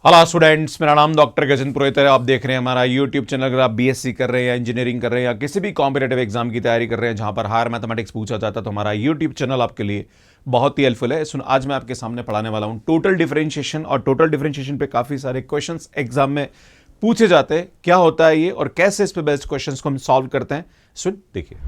Hello students, मेरा नाम doctor Gajan पुरोहित है। आप देख रहे हैं हमारा यूट्यूब चैनल। अगर आप बीएससी कर रहे हैं या इंजीनियरिंग कर रहे हैं या किसी भी कॉम्पिटेटिव एग्जाम की तैयारी कर रहे हैं जहां पर हायर मैथमेटिक्स पूछा जाता है तो हमारा यूट्यूब चैनल आपके लिए बहुत ही हेल्पफुल है। सुन, आज मैं आपके सामने पढ़ाने वाला हूं टोटल डिफरेंशिएशन, और टोटल डिफरेंशिएशन पे काफी सारे क्वेश्चंस एग्जाम में पूछे जाते हैं। क्या होता है ये और कैसे इस पे बेस्ट क्वेश्चंस को हम सॉल्व करते हैं, सुन देखिए।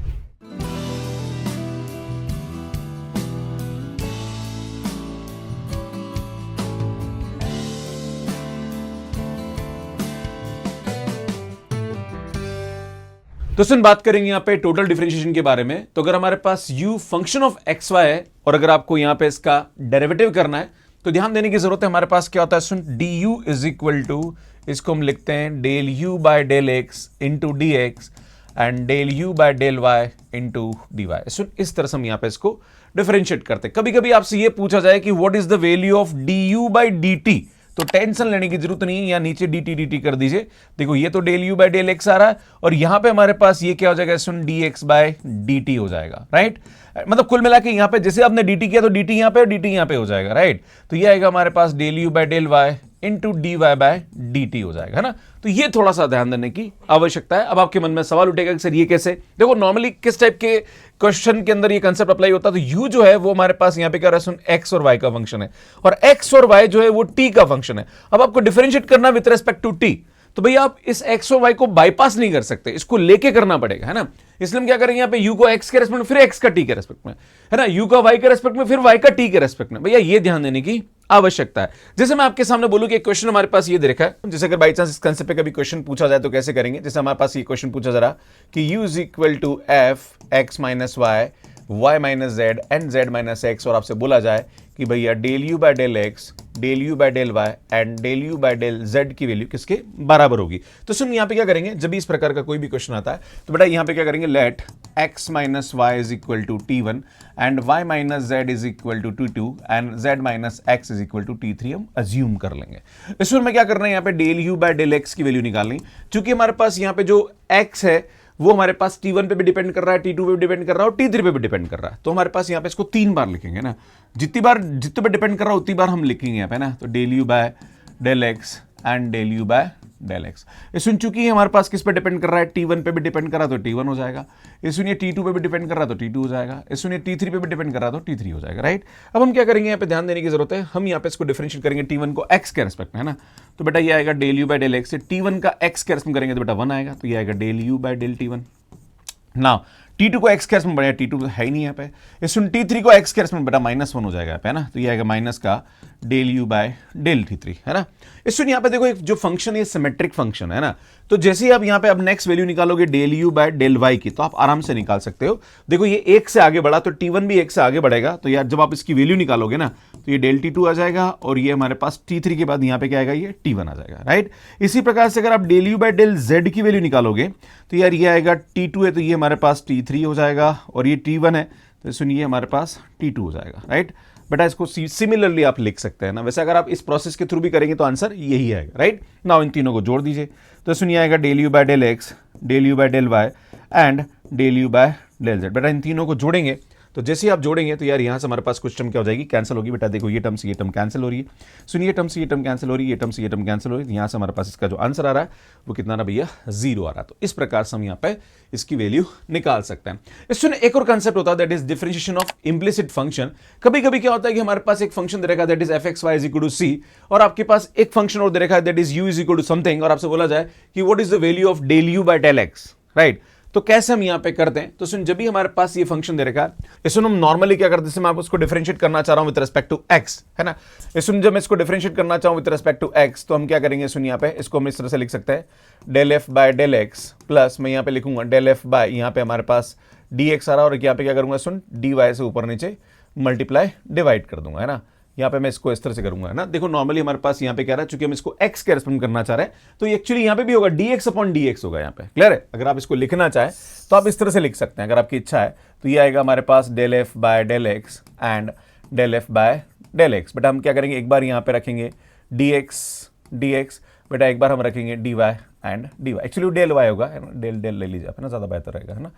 तो सुन, बात करेंगे यहां पे टोटल डिफरेंशिएशन के बारे में। तो अगर हमारे पास u function of x y है और अगर आपको यहां पे इसका डेरिवेटिव करना है तो ध्यान देने की जरूरत है। हमारे पास क्या होता है, सुन, du इज इक्वल टू, इसको हम लिखते हैं del u by del x into d x and del u by del y into d y. सुन, इस तरह से हम यहां पे इसको डिफरेंशिएट करते हैं। कभी कभी आपसे यह पूछा जाए कि what is the value of du by dt, तो टेंशन लेने की जरूरत नहीं है, या नीचे dt कर दीजिए। देखो ये तो del u by del x आ रहा है और यहां पे हमारे पास ये क्या हो जाएगा, सुन, dx बाय dt हो जाएगा, राइट। मतलब कुल मिला के यहां पे जैसे आपने dt किया तो dt यहां पे और dt यहां पे हो जाएगा, राइट। तो ये आएगा हमारे पास del u by del y into d y by d t हो जाएगा, है ना। तो ये थोड़ा सा ध्यान देने की आवश्यकता है। अब आपके मन में सवाल उठेगा कि सर ये कैसे। देखो नॉर्मली किस टाइप के क्वेश्चन के अंदर ये कंसेप्ट अप्लाई होता है, तो u जो है वो हमारे पास यहां पे क्या रहा है, सुन, x और y का फंक्शन है और x और y जो है वो t का फंक्शन है। अब आपको डिफरेंशिएट करना विद रिस्पेक्ट टू t, तो भैया आप इस x और y को बाईपास नहीं कर सकते, इसको लेके करना पड़ेगा, है ना। इसलिए हम क्या करेंगे, यहाँ पे u को x के रेस्पेक्ट में, फिर x का t के रेस्पेक्ट में, है ना, u का y के रेस्पेक्ट में, फिर y का t के रेस्पेक्ट में। भैया ये ध्यान देने की आवश्यकता है। जैसे मैं आपके सामने बोलूं कि एक क्वेश्चन हमारे पास ये दे रखा है, जैसे अगर बाई चांस इस कंसेप्ट पे कभी क्वेश्चन पूछा जाए तो कैसे करेंगे। जैसे हमारे पास ये क्वेश्चन पूछा जा रहा कि u is equal to f x minus y, y minus z and z minus x, और आपसे बोला जाए कि भैया del u by del x, del u by del y and del u by del z की value किसके बराबर होगी। तो सुन, यहां पे क्या करेंगे, जब भी इस प्रकार का कोई भी क्वेश्चन आता है तो बेटा यहां पे क्या करेंगे, let x minus y is equal to t1 and y minus z is equal to t2 and z minus x is equal to t3 हम अज्यूम कर लेंगे। इसमें मैं क्या करना है, यहां पे del u by del x की वैल्यू निकालनी, क्योंकि हमारे पास यहां पे जो x है वो हमारे पास t1 पे भी डिपेंड कर रहा है, t2 पे भी डिपेंड कर रहा है और t3 पे भी डिपेंड कर रहा है। तो हमारे पास यहाँ पे इसको 3 बार लिखेंगे ना, जितने पे डिपेंड कर रहा है उतनी बार हम लिखेंगे यहाँ पे ना। तो del u by del x and del u by del x. इसमें चूंकि हमारे पास किस पे डिपेंड कर रहा है, t1 पे भी डिपेंड कर रहा है तो t1 हो जाएगा। इसमें ये t2 पे भी डिपेंड कर रहा है तो t2 हो जाएगा। इसमें ये t3 पे भी डिपेंड कर रहा है तो t3 हो जाएगा, राइट। अब हम क्या करेंगे, यहाँ पे ध्यान देने की जरूरत है, हम यहाँ पे इसको डिफरेंशिएट करेंगे t1 को x के रेस्पेक्ट में, है ना। तो बेटा ये आएगा del u by del x से t1 का x के रेस्पेक्ट करेंगे तो बेटा 1 आएगा, तो ये आएगा del u by del t1। ना t2 को x के रेस्पेक्ट में बढ़ेगा, t2 है ही नहीं यहाँ पे। इसमें t3 को x के रेस्पेक्ट में बेटा -1 हो जाएगा यहाँ पे, है ना। तो ये आएगा माइनस का del u by del t3, है ना। इसमें यहाँ पे देखो एक जो फंक्शन है सिमेट्रिक फंक्शन है ना, तो जैसे ही आप यहाँ पे अब नेक्स्ट वैल्यू निकालोगे del u by del y की, तो आप आराम से निकाल सकते हो। देखो ये 1 से आगे बढ़ा तो t1 भी 1 से आगे बढ़ेगा, तो यार जब आप इसकी वैल्यू निकालोगे ना तो ये डेल t2 आ जाएगा और ये हमारे पास t3 के बाद यहाँ पे क्या आएगा, ये t1 आ जाएगा, राइट। इसी प्रकार से अगर आप del u by del z की वैल्यू निकालोगे तो यार ये आएगा t2 है तो ये हमारे पास t3 हो जाएगा, और ये t1 है तो सुनिए हमारे पास t2 हो जाएगा, राइट। बेटा इसको सिमिलरली आप लिख सकते हैं ना। वैसे अगर आप इस प्रोसेस के थ्रू भी करेंगे तो आंसर यही आएगा, राइट। नाउ इन तीनों को जोड़ दीजिए, तो सुनिए आएगा del u by del x, del u by del y and del u by del z. बेटा इन तीनों को जोड़ेंगे तो जैसे ही आप जोड़ेंगे तो यार यहाँ से हमारे पास कुछ टर्म क्या हो जाएगी, कैंसिल होगी। बेटा देखो ये टर्म से ये टर्म कैंसिल हो रही है, सुनिए ये टर्म से ये टर्म कैंसिल हो रही है, ये टर्म से ये टर्म कैंसिल हो रही है। यहाँ से हमारे पास इसका जो आंसर आ रहा है वो कितना ना भैया, 0 आ रहा है। तो इस प्रकार से हम यहाँ पे इसकी वैल्यू निकाल सकते हैं। इसमें एक और कंसेप्ट होता है that is differentiation of implicit function. कभी कभी क्या होता है कि हमारे पास एक फंक्शन दे रखा है that is fxy is equal to c, और आपके पास एक फंक्शन और दे रखा है that is u is equal to something, और आपसे बोला जाए कि what is the value of del u by del x, right. तो कैसे हम यहां पे करते हैं, तो सुन, जब भी हमारे पास ये फंक्शन दे रखा है, इसमें हम नॉर्मली क्या करते हैं, मैं उसको डिफरेंशिएट करना चाह रहा हूं विद रिस्पेक्ट टू x, है ना। इसमें जब मैं इसको डिफरेंशिएट करना चाहूं विद रिस्पेक्ट टू x तो हम क्या करेंगे, सुन, यहाँ पे इसको हम इस तरह से लिख सकते हैं, del f by del x plus मैं यहाँ पे लिखूंगा डेल f बाय, यहाँ पे हमारे पास dx आ रहा है, और यहाँ पे क्या करूंगा, सुन, dy से ऊपर नीचे मल्टीप्लाई डिवाइड कर दूंगा, है ना। यहाँ पे मैं इसको इस तरह से करूंगा, है ना। देखो नॉर्मली हमारे पास यहाँ पे क्या रहा है, चूंकि हम इसको x के रेस्पेक्ट करना चाह रहे हैं तो एक्चुअली यहाँ पे भी होगा dx अपॉन dx होगा यहाँ पे, क्लियर है। अगर आप इसको लिखना चाहें तो आप इस तरह से लिख सकते हैं, अगर आपकी इच्छा है तो ये आएगा हमारे पास del f by del x and del f by del x. बेटा हम क्या करेंगे, एक बार यहाँ पे रखेंगे dx, बेटा एक बार हम रखेंगे dy and dy, actually del y होगा, डेल ले लीजिए आप, है ना, ज्यादा बेहतर रहेगा, है ना।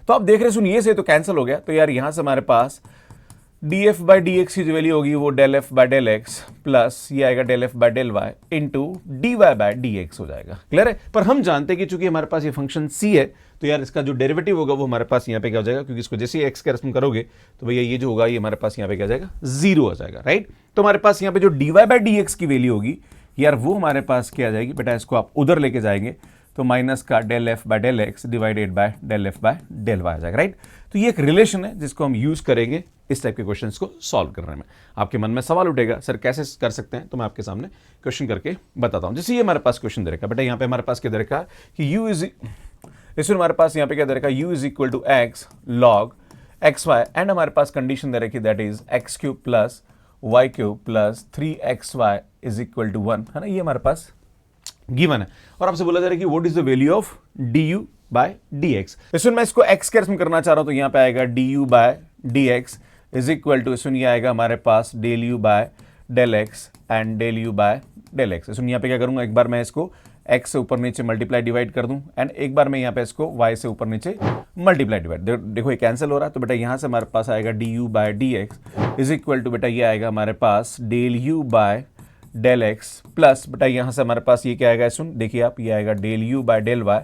तो आप देख रहे सुन, ये से तो कैंसिल हो गया, तो यार यहाँ से हमारे पास d f by d x की जो वैल्यू होगी वो del f by del x plus ये आएगा del f by del y into d y by d x हो जाएगा। क्लियर है? पर हम जानते हैं कि चूंकि हमारे पास ये फंक्शन सी है तो यार इसका जो डेरिवेटिव होगा वो हमारे पास यहाँ पे क्या हो जाएगा, क्योंकि इसको जैसे ही एक्स के रेस्पेक्ट में करोगे तो भैया ये जो होगा ये हमारे पास यहाँ पे क्या हो जाएगा, जीरो हो जाएगा। राइट? तो हमारे पास यहाँ पे जो d y by d x की वैल्यू होगी यार वो हमारे पास क्या आ जाएगी बेटा, इसको आप उधर लेके जाएंगे तो माइनस का del f by del x divided by del f by del y आ जाएगा। राइट? तो ये एक रिलेशन है जिसको हम यूज करेंगे इस टाइप के क्वेश्चंस को सॉल्व करने में। आपके मन में सवाल उठेगा सर कैसे कर सकते हैं, तो मैं आपके सामने क्वेश्चन करके बताता हूं। जैसे ये हमारे पास क्वेश्चन दे रखा है बेटा, यहाँ पे हमारे पास क्या दे रखा है कि u इज, इसमें हमारे पास यहाँ पे क्या दे रखा है, u is equal to x log x y and हमारे पास कंडीशन दे रखी that is x cube plus y cube plus 3xy is equal to 1 है ना, ये हमारे पास गिवन है। और आपसे बोला जा रहा है कि what is the value of d u by d x. इसमें मैं इसको एक्स के रेस्पेक्ट में करना चाह रहा हूं तो यहां पे आएगा d u by d x is equal to, इसमें ये आएगा हमारे पास del u by del x and del u by del x. इसमें यहाँ पे क्या करूंगा, एक बार मैं इसको x से ऊपर नीचे मल्टीप्लाई डिवाइड कर दूं एंड एक बार मैं यहाँ पे इसको y से ऊपर नीचे मल्टीप्लाई डिवाइड, देखो ये कैंसिल हो रहा है तो बेटा यहाँ से हमारे पास आएगा d u by d x is equal to बेटा ये आएगा हमारे पास del u by del x plus बेटा यहाँ से हमारे पास ये क्या आएगा, सुन देखिए आप, ये आएगा del u by del y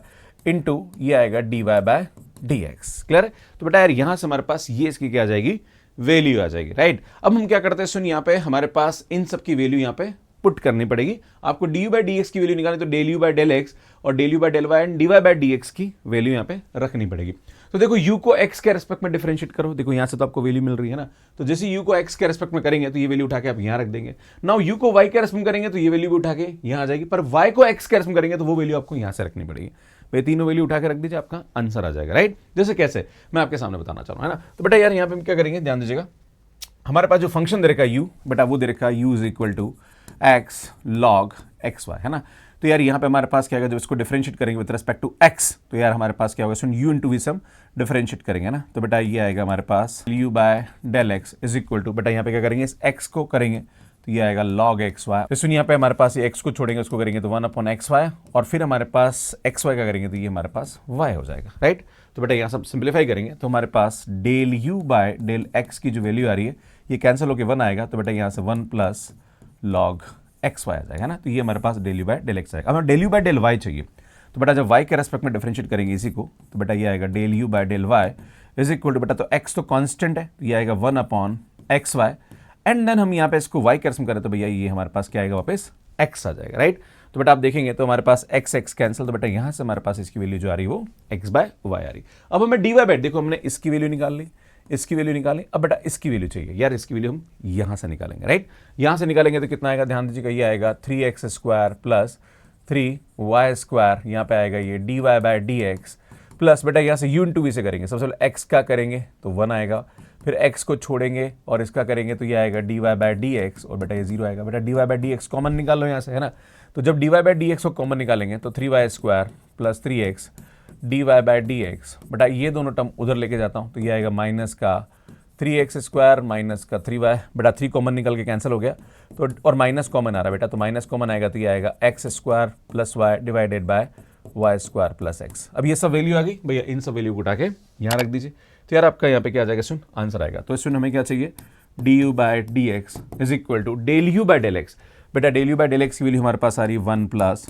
into ये आएगा d y by d x. Clear है? तो बेटा यार यहाँ से हमारे पास ये इसकी क्या आ जाएगी, वैल्यू आ जाएगी। राइट? अब हम क्या करते हैं, सुन यहाँ पे हमारे पास इन सब की वैल्यू यहाँ पे पुट करनी पड़ेगी। आपको d u by d x की वैल्यू निकालनी तो del u by del x और del u by del y and d y by d x की वैल्यू यहाँ पे रखनी पड़ेगी। तो देखो u को x के रेस्पेक्ट में डिफरेंशिएट करो, देखो यहाँ से तो आपको वैल्यू मिल रही है ना, तो जैसे u को x के रेस्पेक्ट में करेंगे तो ये वैल्यू उठा के आप यहाँ रख देंगे। नाउ u को y के रेस्पेक्ट में करेंगे तो ये वैल्यू भी उठा के यहाँ आ जाएगी, पर y को x के रेस्पेक्ट में करेंगे तो वो वैल्यू आपको यहाँ से रखनी पड़ेगी। वे तीनों वैल्यू उठा के रख दीजिए, आपका आंसर आ जाएगा। राइट? जैसे कैसे मैं आपके सामने बताना चाह रहा हूँ, है ना। तो बेटा यार यहाँ पे हम क्या करेंगे, ध्यान दीजिएगा, हमारे पास जो फंक्शन दे रखा है u, बेटा वो दे रखा है u is equal to x log x y, है ना। तो यार यहाँ पे हमारे पास क्या होगा, जब इसको डिफरेंशिएट करेंगे विद रिस्पेक्ट टू x तो यार हमारे पास क्या होगा, सुन u इंटू वी सम डिफरेंशिएट करेंगे ना, तो बेटा ये आएगा हमारे पास u by del x is equal to, बेटा यहाँ पे क्या करेंगे, इस x को करेंगे तो ये आएगा log एक्स वाई। तो सुन यहाँ पे हमारे पास ये x को छोड़ेंगे उसको करेंगे तो 1 अपॉन एक्स वाई और फिर हमारे पास एक्स वाई का करेंगे तो ये हमारे पास y हो जाएगा। राइट? तो बेटा यहाँ सब सिंप्लीफाई करेंगे तो हमारे पास del u by del x की जो वैल्यू आ रही है ये कैंसिल होकर 1 आएगा, तो बेटा यहाँ से 1 प्लस लॉग एक्स वाई आ जाएगा ना, तो ये हमारे पास del u by del x आएगा। अब हमें del u by del y चाहिए, तो बेटा जब y के रेस्पेक्ट में डिफरेंशिएट करेंगे इसी को तो बेटा ये आएगा del u by del y is equal to, बेटा तो x तो कांस्टेंट है तो ये आएगा 1 upon x y and then हम यहाँ पे इसको y के रेस्पेक्ट करें तो भैया ये हमारे पास क्या आएगा, वापस x आ जाएगा। राइट? तो बेटा आप देखेंगे तो हमारे पास x कैंसिल, तो बेटा यहाँ से हमारे पास इसकी वैल्यू जो आ रही है वो x बाय वाई आ रही। अब हमें डी वाई बाय, देखो हमने इसकी वैल्यू निकाल ली, इसकी वैल्यू निकालें, अब बेटा इसकी वैल्यू चाहिए यार, इसकी वैल्यू हम यहां से निकालेंगे। राइट? यहां से निकालेंगे तो कितना आएगा, ध्यान दीजिएगा, ये आएगा 3x square plus 3y square, यहाँ पे आएगा ये dy बाय dx प्लस बेटा यहाँ से u इंटू वी से करेंगे, सबसे पहले x का करेंगे तो 1 आएगा, फिर x को छोड़ेंगे और इसका करेंगे तो ये आएगा dy बाय dx और बेटा ये 0 आएगा। बेटा dy बाय dx कॉमन निकाल लो यहाँ से, है ना, तो जब dy बाय dx को कॉमन निकालेंगे तो 3y square plus 3x d y by d x, बेटा ये दोनों टर्म उधर लेके जाता हूँ तो ये आएगा माइनस का 3x स्क्वायर माइनस का 3y, बेटा 3 कॉमन निकल के कैंसिल हो गया तो और माइनस कॉमन आ रहा है बेटा, तो माइनस कॉमन आएगा तो ये आएगा x square plus y divided by y square plus x. अब ये सब वैल्यू आ गई भैया, इन सब वैल्यू को उठा के यहाँ रख दीजिए तो यार आपका यहाँ पे क्या आ जाएगा, सुन आंसर आएगा। तो इसमें हमें क्या चाहिए, d u by d x is equal to del u by del x, बेटा del u by del x की वैल्यू हमारे पास आ रही है 1 प्लस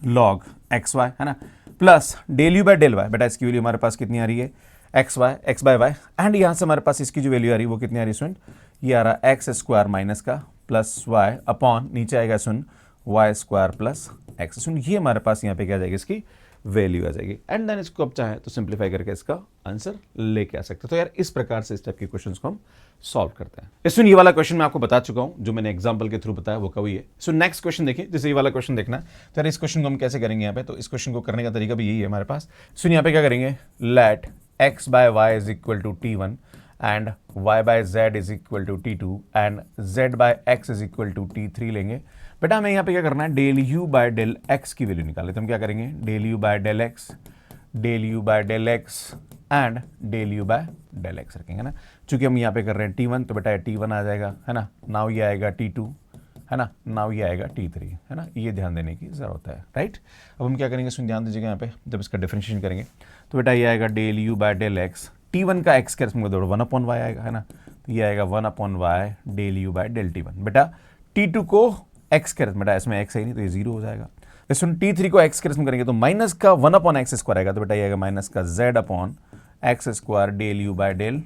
लॉग एक्स वाई, है ना, plus del u by del y, बेटा इसकी वैल्यू हमारे पास कितनी आ रही है, एक्स बाय वाई एंड यहाँ से हमारे पास इसकी जो वैल्यू आ रही है वो कितनी आ रही है, सुन ये आ रहा है एक्स स्क्वायर माइनस का प्लस वाई अपॉन नीचे आएगा सुन वाई स्क्वायर प्लस एक्स, सुन ये हमारे पास यहाँ पे क्या आ जाएगी, इसकी वैल्यू आ जाएगी एंड देन इसको आप चाहे तो सिंप्लीफाई करके इसका आंसर लेके आ सकते हैं। तो यार इस प्रकार से इस टाइप के क्वेश्चंस को हम सॉल्व करते हैं। इसमें ये वाला क्वेश्चन मैं आपको बता चुका हूं, जो मैंने एग्जांपल के थ्रू बताया वो कवि है। सो नेक्स्ट क्वेश्चन देखिए, जैसे ये वाला क्वेश्चन देखना है तो यार इस क्वेश्चन को हम कैसे करेंगे यहाँ पे, तो इस क्वेश्चन को करने का तरीका भी यही है हमारे पास। सो यहाँ पे क्या करेंगे, let x by y is equal to t1 and y by z is equal to t2 and z by x is equal to t3 लेंगे। बेटा हमें यहाँ पे क्या करना है, del u by del x की वैल्यू निकाले, तो हम क्या करेंगे, del u by del x, del u by del x and del u by del x रखेंगे ना। चूंकि हम यहाँ पे कर रहे हैं t1 तो बेटा t1 आ जाएगा, है ना, नाउ ये आएगा t2, है ना, नाउ ये आएगा t3, है ना, ये ध्यान देने की जरूरत है। राइट? अब हम क्या करेंगे, सुन ध्यान दीजिएगा, यहाँ पे जब इसका डिफरेंशिएशन करेंगे तो बेटा ये आएगा del u by del x, t1 का x के रेस्पेक्ट में 1 अपॉन y आएगा, है ना, तो ये आएगा 1/y del u by del T1। बेटा T2 को x के बेटा इसमें x है नहीं तो ये 0 हो जाएगा। इसमें T3 को x के रेस्पेक्ट में करेंगे तो माइनस का 1/x स्क्वायर आएगा, तो बेटा ये आएगा माइनस का z/x square del u by del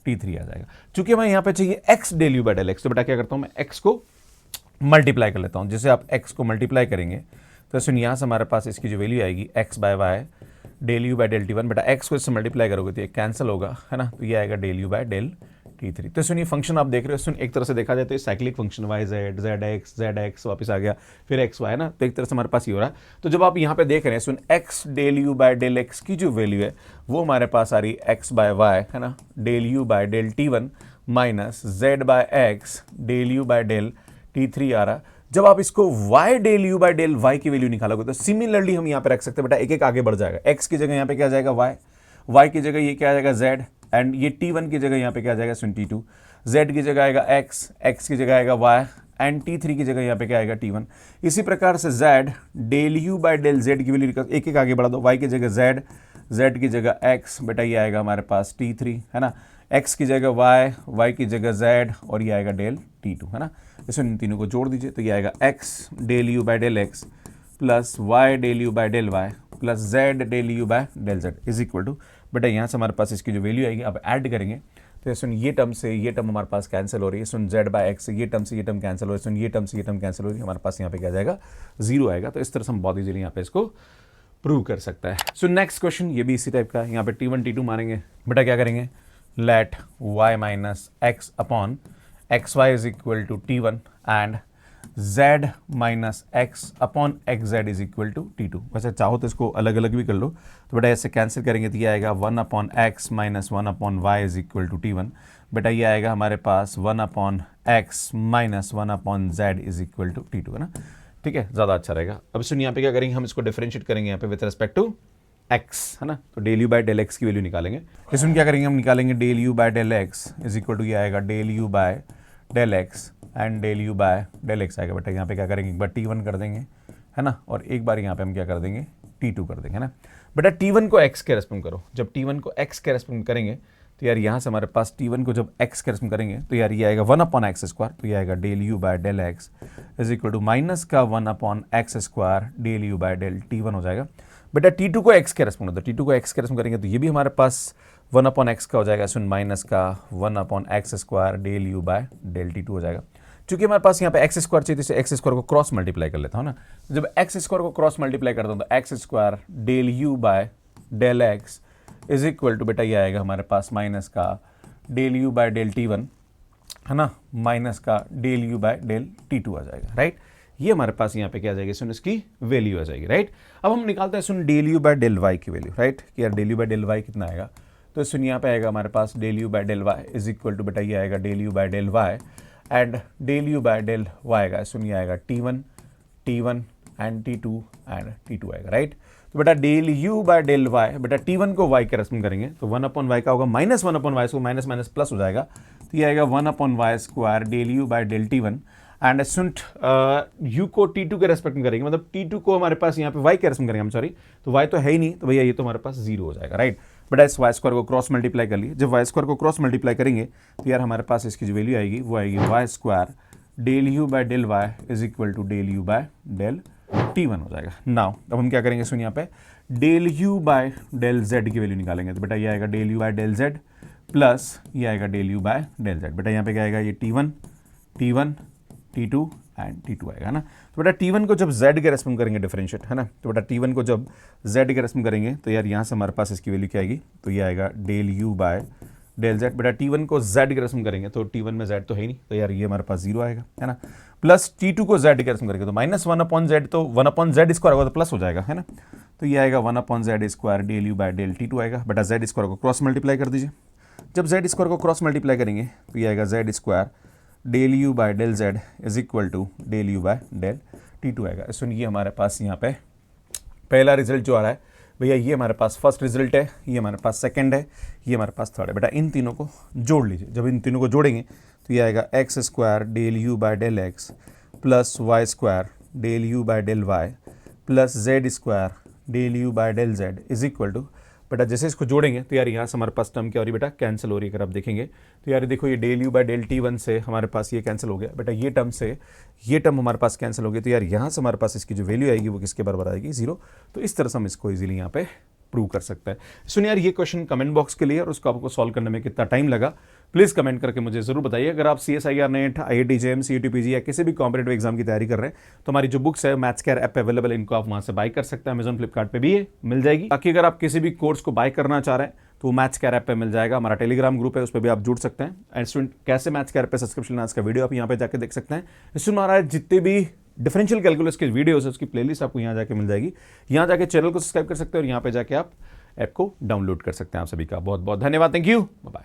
T3 आ जाएगा। चूंकि हमें यहाँ पे चाहिए x del u by del x, तो बेटा क्या करता हूँ मैं x को मल्टीप्लाई कर लेता हूँ। जैसे आप x को मल्टीप्लाई करेंगे तो सुन यहाँ से हमारे पास इसकी जो वैल्यू आएगी x by y del u by del T1। बेटा x को इससे मल्टीप्लाई करोगे तो ये कैंसिल होगा, है ना, तो ये आएगा del u by del T3। तो सुनिए फंक्शन आप देख रहे हो, सुन एक तरह से देखा जाए तो ये cyclic function y z z x वापस आ गया, फिर x y, है ना, तो एक तरह से हमारे पास ये हो रहा है। तो जब आप यहाँ पे देख रहे हैं सुन x del u by del x की जो वैल्यू है वो हमारे पास आ रही x बाय वाई, है ना, del u by del T1 minus z by x del u by del T3 आ रहा। जब आप इसको y del u by del y की वैल्यू निकालोगे तो सिमिलरली हम यहाँ पे रख सकते हैं। बेटा एक एक आगे बढ़ जाएगा, x की जगह यहाँ पे क्या आ जाएगा y की जगह ये क्या आ जाएगा z, एंड ये T1 की जगह यहाँ पे क्या आ जाएगा सुन T2, z की जगह आएगा x की जगह आएगा y, एंड T3 की जगह यहाँ पे क्या आएगा T1। इसी प्रकार से z del u by del z की वैल्यू एक एक आगे बढ़ा दो, y की जगह z की जगह x, बेटा ये आएगा हमारे पास T3, है ना, x की जगह y की जगह z, और ये आएगा डेल T2, है ना। इसमें इन तीनों को जोड़ दीजिए तो ये आएगा x del u by del x plus y del u by del y plus z del u by del z is equal to, बेटा यहाँ से हमारे पास इसकी जो वैल्यू आएगी अब ऐड करेंगे तो सुन ये टर्म से ये टर्म हमारे पास कैंसिल हो रही है, सुन z बाय x से ये टर्म से ये टर्म कैंसिल हो रही है, सुन ये टर्म से ये टर्म कैंसिल हो रही है, हमारे पास यहाँ पे क्या जाएगा 0 आएगा। तो इस तरह से हम बहुत इजीली यहाँ पे इसको प्रूव कर सकता है। सो नेक्स्ट क्वेश्चन ये भी इसी टाइप का है, यहाँ पे T1 T2 मारेंगे। बेटा क्या करेंगे, let y minus x upon x y is equal to T1 and z minus x upon x z is equal to T2। वैसे चाहो तो इसको अलग अलग भी कर लो, तो बेटा ऐसे कैंसिल करेंगे तो ये आएगा 1/x minus 1/y is equal to T1। बेटा ये आएगा हमारे पास 1/x minus 1/z is equal to T2, है ना, ठीक है, ज़्यादा अच्छा रहेगा। अब सुनिए यहाँ पे क्या करेंगे, हम इसको डिफरेंशिएट करेंगे यहाँ पे विद रिस्पेक्ट टू x, है ना, तो del u by del x की वैल्यू निकालेंगे। इसमें क्या करेंगे, हम निकालेंगे del u by del x is equal to ये आएगा del u by del x and del u by del x आएगा। बेटा यहाँ पे क्या करेंगे, एक बार T1 कर देंगे, है ना, और एक बार यहाँ पे हम क्या कर देंगे T2 कर देंगे, है ना। बेटा T1 को x के रेस्पेक्ट करो, जब T1 को x के रेस्पेक्ट करेंगे तो यार यहाँ से हमारे पास T1 को जब x के रेस्पेक्ट करेंगे तो यार ये आएगा 1/x स्क्वायर, तो ये आएगा del u by del x is equal to minus का 1/x square del u by del T1 हो जाएगा। बेटा T2 को x के रेस्पेक्ट में, तो T2 को x के रेस्पेक्ट करेंगे तो ये भी हमारे पास 1/x का हो जाएगा, सुन माइनस का 1/x square del u by del T2 हो जाएगा। चूंकि हमारे पास यहाँ पे एक्स स्क्वायर चाहिए तो एक्स स्क्वायर को क्रॉस मल्टीप्लाई कर लेता हूँ ना, जब एक्स स्क्वायर को क्रॉस मल्टीप्लाई करता हूँ तो x square del u by del x is equal to, बेटा ये आएगा हमारे पास माइनस का del u by del T1, है ना, माइनस का del u by del T2 आ जाएगा, राइट। ये हमारे पास यहाँ पे क्या आ जाएगी, सुन इसकी वैल्यू आ जाएगी, राइट। अब हम निकालते हैं सुन del u by del y की वैल्यू, राइट, कि यार del u by del y कितना आएगा, तो सुन यहाँ पे आएगा हमारे पास del u by del y is equal to, बेटा ये आएगा del u by del y and del u by del y आएगा, सुनिए आएगा T1 and T2 and T2 आएगा, राइट। तो बेटा del u by del y, बेटा T1 को y के रेस्पेक्ट करेंगे तो 1/y का होगा माइनस 1/y, को माइनस माइनस प्लस हो जाएगा, तो ये आएगा 1/y square del u by del T1 and सुन u को T2 के रेस्पेक्ट में करेंगे, मतलब T2 को हमारे पास यहाँ पे y के रेस्पेक्ट करेंगे हम, सॉरी, तो y तो है ही नहीं, तो भैया ये तो हमारे पास 0 हो जाएगा, राइट। बेटा इस वाई स्क्वायर को क्रॉस मल्टीप्लाई कर लिए, जब वाई स्क्वायर को क्रॉस मल्टीप्लाई करेंगे तो यार हमारे पास इसकी जो वैल्यू आएगी वो आएगी y square del u by del y is equal to del u by del T1 हो जाएगा। नाउ अब हम क्या करेंगे, सुन यहाँ पे del u by del z की वैल्यू निकालेंगे, तो बेटा ये आएगा del u by del z plus ये आएगा del u by del z. बेटा यहाँ पे क्या आएगा, ये T1 T2 एंड T2 आएगा ना। तो बेटा T1 को जब z के रेस्पेक्ट करेंगे डिफरेंशिएट, है ना, तो बेटा T1 को जब z के रेस्पेक्ट करेंगे तो यार यहाँ से हमारे पास इसकी वैल्यू क्या आएगी, तो ये आएगा del u by del z। बेटा T1 को z के रेस्पेक्ट करेंगे तो T1 में z तो है ही नहीं, तो यार ये हमारे पास 0 आएगा, है ना, प्लस T2 को z के रेस्पेक्ट करेंगे तो माइनस 1/z, तो 1/z स्क्वायर होगा तो प्लस हो जाएगा, है ना, तो ये आएगा 1/z square del u by del T2 आएगा। बेटा z स्क्वायर को क्रॉस मल्टीप्लाई कर दीजिए, जब z स्क्वायर को क्रॉस मल्टीप्लाई करेंगे तो ये आएगा z square del u by del z is equal to del u by del T2 आएगा। सुनिए हमारे पास यहाँ पे पहला रिजल्ट जो आ रहा है भैया, ये हमारे पास फर्स्ट रिजल्ट है, ये हमारे पास सेकंड है, ये हमारे पास थर्ड है। बेटा इन तीनों को जोड़ लीजिए, जब इन तीनों को जोड़ेंगे तो ये आएगा x square del u by del x plus y square del u by del y plus z square del u by del z is equal to बेटा जैसे इसको जोड़ेंगे तो यार यहाँ से हमारे पास टर्म क्या हो रही है बेटा, कैंसिल हो रही है। अगर आप देखेंगे तो यार देखो ये del u by del t one से हमारे पास ये कैंसिल हो गया बेटा, ये टर्म से ये टर्म हमारे पास कैंसिल हो गई। तो यार यहाँ से हमारे पास इसकी जो वैल्यू आएगी वो किसके बराबर आएगी, 0। तो इस तरह से हम इसको इजीली यहाँ पे प्रूव कर सकते हैं। सुनिए यार ये क्वेश्चन कमेंट बॉक्स के लिए और उसको आपको सॉल्व करने में कितना टाइम लगा प्लीज कमेंट करके मुझे जरूर बताइए। अगर आप CSIR net, IIT JEM, CET PG या किसी भी कॉम्पिटेटिव एग्जाम की तैयारी कर रहे हैं तो हमारी जो बुक्स है मैथ्स केयर ऐप अवेलेबल, इनको आप वहां से बाय कर सकते हैं। अमेजॉन, फ्लिपकार्ट पे भी ये मिल जाएगी। बाकी अगर आप किसी भी कोर्स को बाय करना चाह रहे हैं तो मैथ्स केयर ऐप पे मिल जाएगा। हमारा टेलीग्राम ग्रुप है, उस पर भी आप जुड़ सकते हैं। एंड स्टूडेंट कैसे मैथ्स केयर पे सब्सक्रिप्शन लेना इसका वीडियो आप यहाँ पे जाकर देख सकते हैं। इसमें हमारा जितने भी डिफरेंशियल कैलकुलस के वीडियोस है उसकी प्लेलिस्ट आपको यहाँ जाके मिल जाएगी। यहाँ जाके चैनल को सब्सक्राइब कर सकते हैं और यहाँ पे जाके आप ऐप को डाउनलोड कर सकते हैं। आप सभी का बहुत बहुत धन्यवाद। Thank you, bye bye.